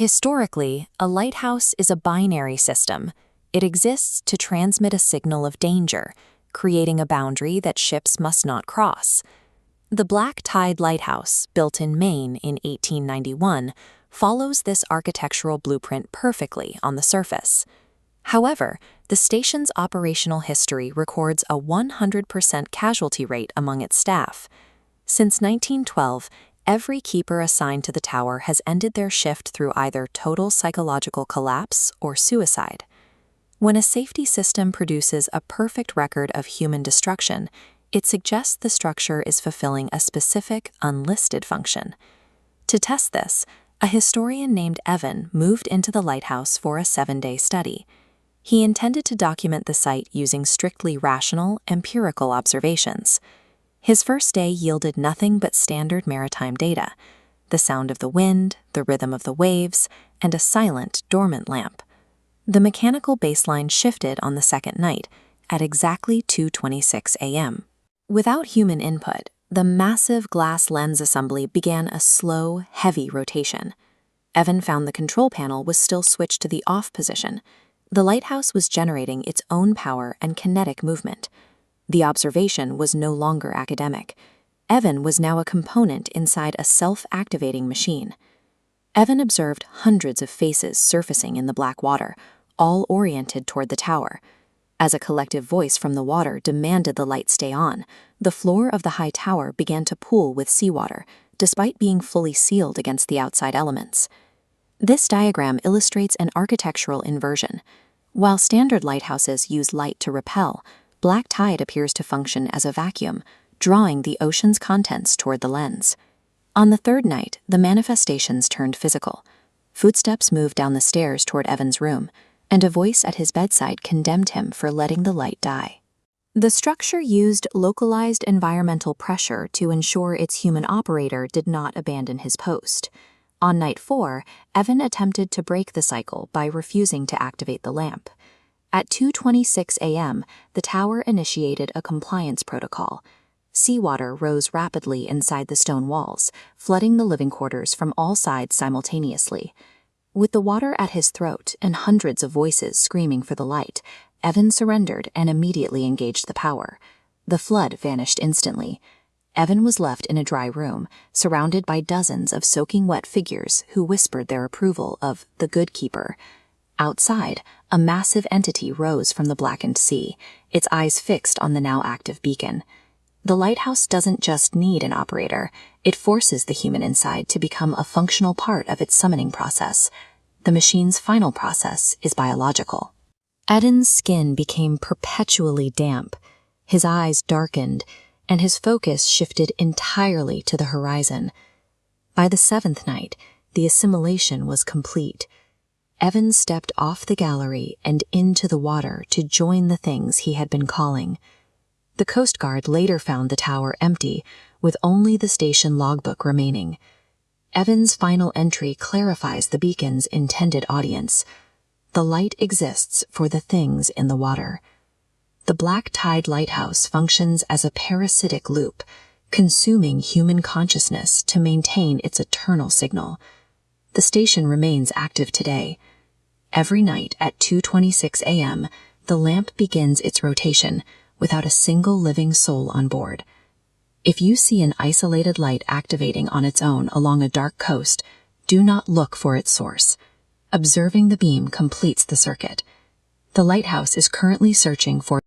Historically, a lighthouse is a binary system. It exists to transmit a signal of danger, creating a boundary that ships must not cross. The Black Tide Lighthouse, built in Maine in 1891, follows this architectural blueprint perfectly on the surface. However, the station's operational history records a 100% casualty rate among its staff. Since 1912, every keeper assigned to the tower has ended their shift through either total psychological collapse or suicide. When a safety system produces a perfect record of human destruction, it suggests the structure is fulfilling a specific, unlisted function. To test this, a historian named Evan moved into the lighthouse for a 7-day study. He intended to document the site using strictly rational, empirical observations. His first day yielded nothing but standard maritime data: the sound of the wind, the rhythm of the waves, and a silent, dormant lamp. The mechanical baseline shifted on the second night, at exactly 2:26 a.m. Without human input, the massive glass lens assembly began a slow, heavy rotation. Evan found the control panel was still switched to the off position. The lighthouse was generating its own power and kinetic movement. The observation was no longer academic. Evan was now a component inside a self-activating machine. Evan observed hundreds of faces surfacing in the black water, all oriented toward the tower. As a collective voice from the water demanded the light stay on, the floor of the high tower began to pool with seawater, despite being fully sealed against the outside elements. This diagram illustrates an architectural inversion. While standard lighthouses use light to repel, Black Tide appears to function as a vacuum, drawing the ocean's contents toward the lens. On the third night, the manifestations turned physical. Footsteps moved down the stairs toward Evan's room, and a voice at his bedside condemned him for letting the light die. The structure used localized environmental pressure to ensure its human operator did not abandon his post. On night 4, Evan attempted to break the cycle by refusing to activate the lamp. At 2:26 a.m., the tower initiated a compliance protocol. Seawater rose rapidly inside the stone walls, flooding the living quarters from all sides simultaneously. With the water at his throat and hundreds of voices screaming for the light, Evan surrendered and immediately engaged the power. The flood vanished instantly. Evan was left in a dry room, surrounded by dozens of soaking wet figures who whispered their approval of the good keeper. Outside, a massive entity rose from the blackened sea, its eyes fixed on the now active beacon. The lighthouse doesn't just need an operator, it forces the human inside to become a functional part of its summoning process. The machine's final process is biological. Eden's skin became perpetually damp. His eyes darkened, and his focus shifted entirely to the horizon. By the 7th night, the assimilation was complete. Evan stepped off the gallery and into the water to join the things he had been calling. The Coast Guard later found the tower empty, with only the station logbook remaining. Evan's final entry clarifies the beacon's intended audience. The light exists for the things in the water. The Black Tide Lighthouse functions as a parasitic loop, consuming human consciousness to maintain its eternal signal. The station remains active today. Every night at 2:26 a.m., the lamp begins its rotation, without a single living soul on board. If you see an isolated light activating on its own along a dark coast, do not look for its source. Observing the beam completes the circuit. The lighthouse is currently searching for